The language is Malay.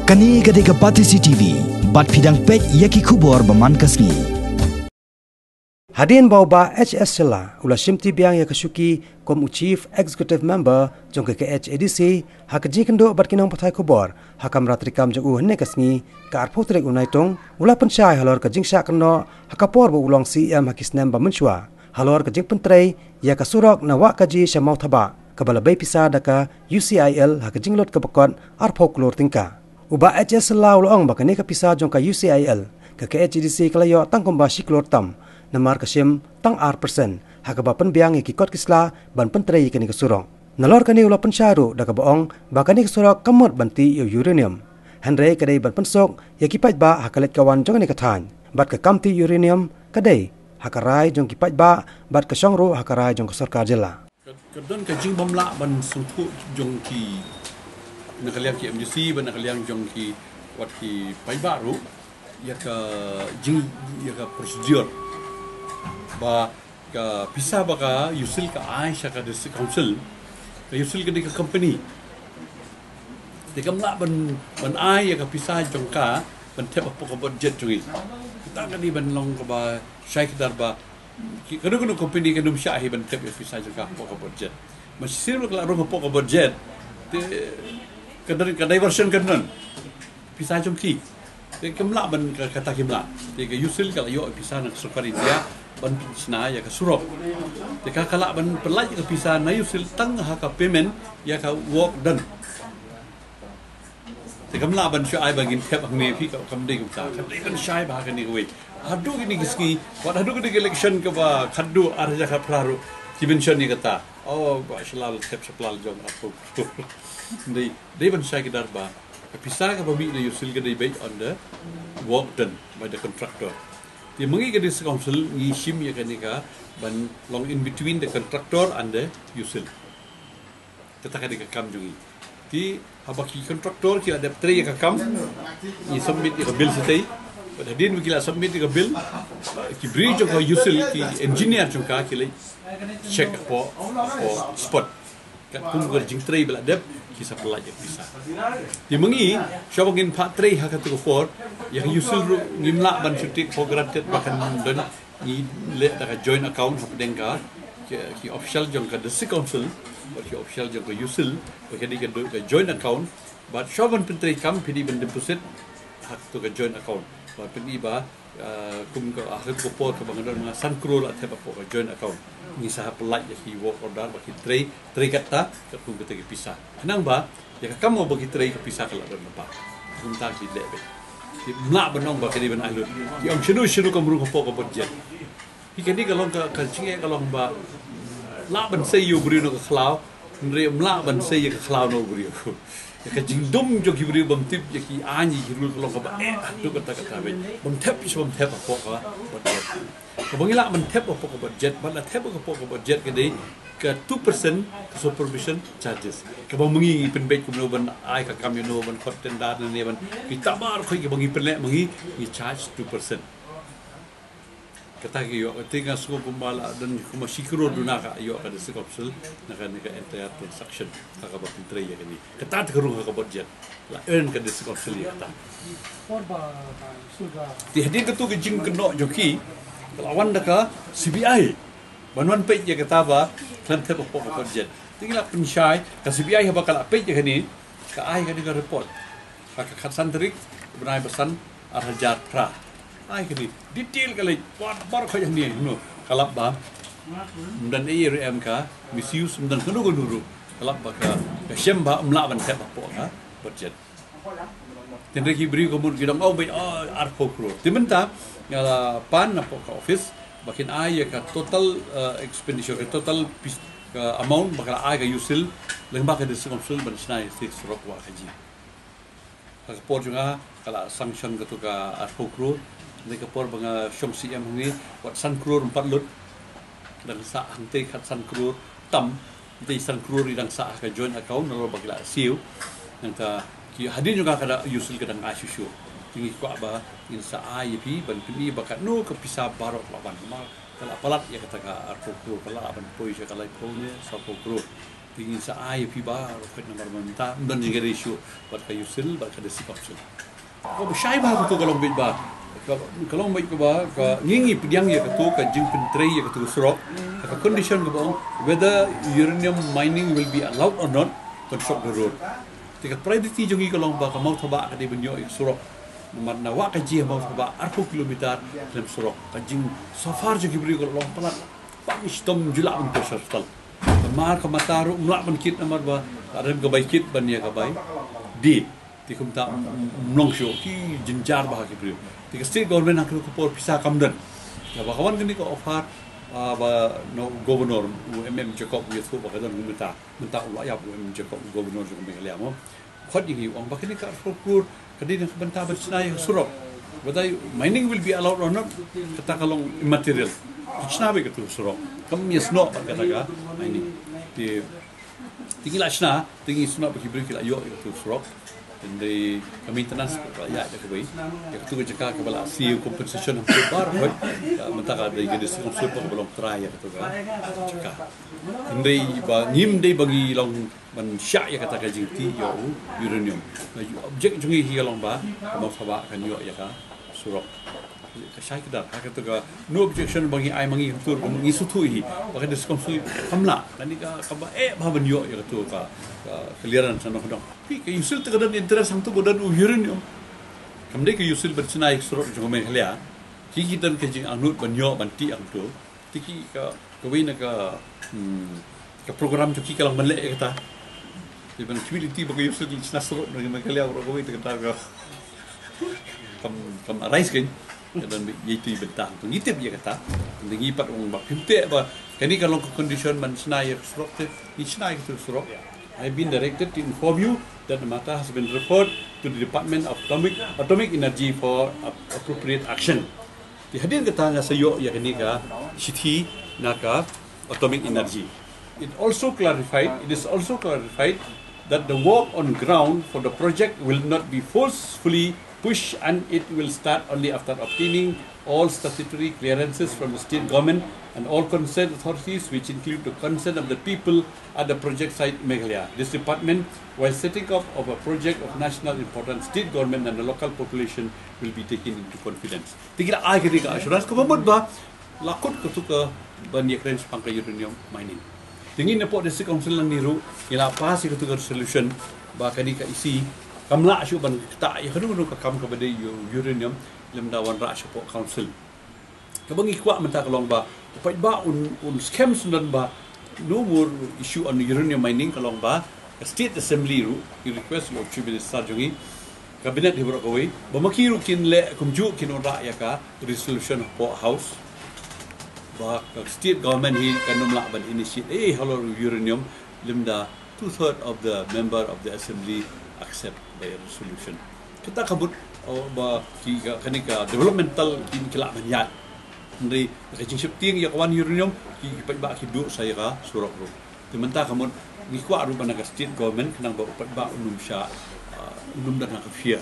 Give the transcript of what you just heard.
Kani gade ke Pati CCTV, bat pidang pek yaki kubor baman kasni. Hadin bauba HS Shylla, ula Shimti Biang ya kesuki kom Chief Executive Member jong ke HADC, hak jikendo bat kinang patai kubor, hakam ratrikam jong henne kasni, ka arpotrek unaitong, ula Pynshai Halor ke jingsha keno, hakapor bu ulong CM hakisnem ba Mynshuwa, Halor ke jing pentrei, ya kasurok na wak kaji syamau thaba, kabala bay pisa daka UCIL hak jinglot ke pekot arpok lor tingka. Uba HS Shylla ulong bakani ke pisa jong ka UCIL, ke HADC kelayo tangkom ba shiklor tam, namar kasim tang R%, hakaba penbiang ikikot kisla ban pentrei kani kesurong. Nalor kani ula Pynshai da kabaong bakani kesurok kamot banti uranium. Henry kadai ban pensok yakipait ba hakalet kawan jong ni kathan. Bat ke kamti uranium kadai hakarai jong kipait ba bat ke songro hakarai jong ke sarkar jela. Kadon ka jing bomla ban sungku jong ki nakaliang ki MDC ban nakaliang jong ki wat ki pai baru ya ka jing ya ka prosedur ba ka pisa ba ka usil ka Aisha ka district council ka usil ka di ka company di kamla ban ai ya ka pisa jong ka ban tep apa ka budget jong kita ka di ban long ka ba syai kadar ba kanu company kanu syahi ban tep ya pisa jong ka apa ka budget masih sir ka ro apa ka budget kadar version kanan pisa jong ki kamla ban kata kimla di ka usil ka yo pisa nak sukar India ban pinsna ya ka surok deka kala ban pelaj ka pisa na yusil tang ha ka payment ya ka work done deka mla ban syai bagin thep ngne phi ka kamdei ku sa kan kan syai ba kan ni we hadu ni giski wat hadu ni election ka ba khaddu arja ka praru dimension ni kata oh ba shalal thep saplal jong apu dei ban syai kedar ba ka pisa ka babi na yusil ka dei based on the work done by the contractor. Dia mengi ke district council ngishim ya kanika ban long in between the contractor and the usil. Kita kan ke kam jungi. Di habaki contractor ki ada tre ya kam ni submit ya bill sitai. Pada din wikila submit ya bill ki bridge ko usil ki engineer jungka ki le check po spot. Kum gur jing tre bela dep ki supply ya bisa. Di mengi syabangin pak tre ha ka tu for yang usul ngimla ban cuti for granted bahkan dan ni le da joint account ha pedengka ki official jong ka district council ki official jong ka usul bahkan di ka joint account but shaban pentre kam pidi ban deposit hak tu ka joint account ba pedi ba kum ka akhir ko por ka bangan mga san crore at pa ka joint account ni sa pelaj ya ki work order ba ki tre kata ka kum ka pisah kenang ba ya ka kam mo ba ki tre ka pisah kala dan ba kum ta ki lebe nak benong ba kini ben alut yang shinu kamru ko ko budget ikani kalong ka kalchinge kalong ba la ban sei yu bri no ka khlau nre mla ban sei ka khlau no bri ya ka jingdum jo ki bri bam tip ya ki ani ki ru kalong ka ba tu kata be bam tep bam tep ko ka budget ko bangila ban tep ko budget ban la tep ko budget ke dei ke 2% supervision charges. Kalau mengi penbet kumno ban ai ka kam no ban content dar ne ban kita bar khoi ke bangi penle mengi ni charge 2%. Kata ki yo tinga sko kumbala dan kuma sikro duna ka yo ka district council na ka entire transaction ka ba pintre ya ni. Kata ka ru ka budget. La earn ka district council ya kata. Ti hadin ka tu ke jing keno joki lawan da ka CBI. Banwan pej je kata ba kan te po budget tinggal Pynshai ka CBI ha bakal pej je ni ka ai ka ni report ka khatsan trik benai pesan arhajar pra ai ka ni detail kali bar kho yang ni no kalap ba dan IRM ka misuse dan kenu guru kalap ba ka syem ba mla ban te po ka budget tendre ki bri ko mun ki dong au be arpo pro Mynta ngala pan na po ka office bakin ai ka total expenditure ka total amount bakal ai ka usil lang bakal district council ban snai six rock wa kaji ka por juga kala sanction ka to ka arpo crore ni ka por banga shom CM ngi wat san crore 4 lut dan sa hante kat san crore tam di san crore dang sa ka joint account no bakal siu nang ta ki hadin juga kada usil ka dang asyusyo tinggi ko ba in sa IEP ban pili bakat no ke pisa barok lawan ma kala palat ya kata ka arpo kala ban poi je kala ko ne sa ko tingin sa ay piba roket nomor Mynta dan juga ratio bat ka yusil bat ka desi kapsul ko Pynshai ba ko to kalong bit ba kalong bit ko ba ka ngingi pidyang ya ka to ka jing pentrei ya ka to surok ka condition ko ba whether uranium mining will be allowed or not construct the road tika priority jongi kalong ba ka mau thaba ka di benyo surok nomor na wa ka ji mau thaba 4 kilometer dalam surok ka jing so far jongi beri kalong palat pangistom jula untuk sertal Mar ka mataru mlak ban kit namar ba arem ka bay kit ban ya ka bay di kum ta mlong sho ki jinjar ba ki priyo ti ka state government hakru ko por pisa kamdan ya ba kawan kini ko offer ba no governor Jacob ye thu ba ka don Mynta ula ya Jacob governor jo me le amo khot yi ong ba kini ka prokur kadi na banta ba sinay surok whether mining will be allowed or not kata kalong immaterial Chna be ketu surok. Kam yes no kata ka ini. Di tinggi la chna, tinggi suna bagi beri kila yo ketu surok. Dan di maintenance ya ada ke bai. Ya ketu jaka ke bala si compensation hampir bar kan. Mentah ka dari gadis konsul pun belum try ya ketu ka. Jaka. Indai ba ngim dei bagi long ban syak ya kata ka jingti yo uranium. Objek jungi hi long ba, mau thaba kan yo ya ka surok. Saya kita kata ka no objection bagi ai mangi tur mangi sutui bagi diskonsul kamla tadi ka ba ba banyo ya tu ka clearance sana kodong pi ka usul te kadan interest sang tu godan uranium kamde ka usul bercenai surut jome hlia ki kita ke jing anut banyo banti ang tu tiki ka kawin ka program tu ki kalang male kata di ban activity bagi usul di surut dengan hlia ro kawin te kata ka kam arise kan dan yaitu betah tu ngitip dia kata dengan ipat orang bak pimpe ba kani kalau condition man snai surok te ni snai tu surok I have been directed to inform you that the matter has been referred to the Department of Atomic Energy for appropriate action dihadir kata nga sayo ya kani ka sithi naka atomic energy it is also clarified that the work on ground for the project will not be forcefully push and it will start only after obtaining all statutory clearances from the state government and all concerned authorities which include the consent of the people at the project site Meghalaya. This department, while setting up of a project of national importance, state government and the local population will be taken into confidence. Tinggal ay kini ka assurance ko mabot ba lakot ko to ka banyak range pangka uranium mining. Tingin na po desi council lang niru ila pas ko to resolution ba kani ka isi kamla syu ban ta ya kanu ka kam ka bade uranium lem dawan ra syu po council kabang ikwa menta kalong ba pa ba un scam sundan ba no more issue on uranium mining kalong ba state assembly ru request of chief minister jungi cabinet hibro kawai ba makiru kin le kumju kin ra ya ka resolution po house ba state government hi kanum la ban initiate Halor uranium limda 2/3 of the member of the assembly accept by a resolution. Kita kabut ba ki kanika developmental kin kila manyat. Ndri kajing shifting ya kawan uranium ki pa ba ki du saya ka surok ro. Timenta kamon ni kwa ru banaga state government kanang ba upat ba unum sya unum dan ka fear.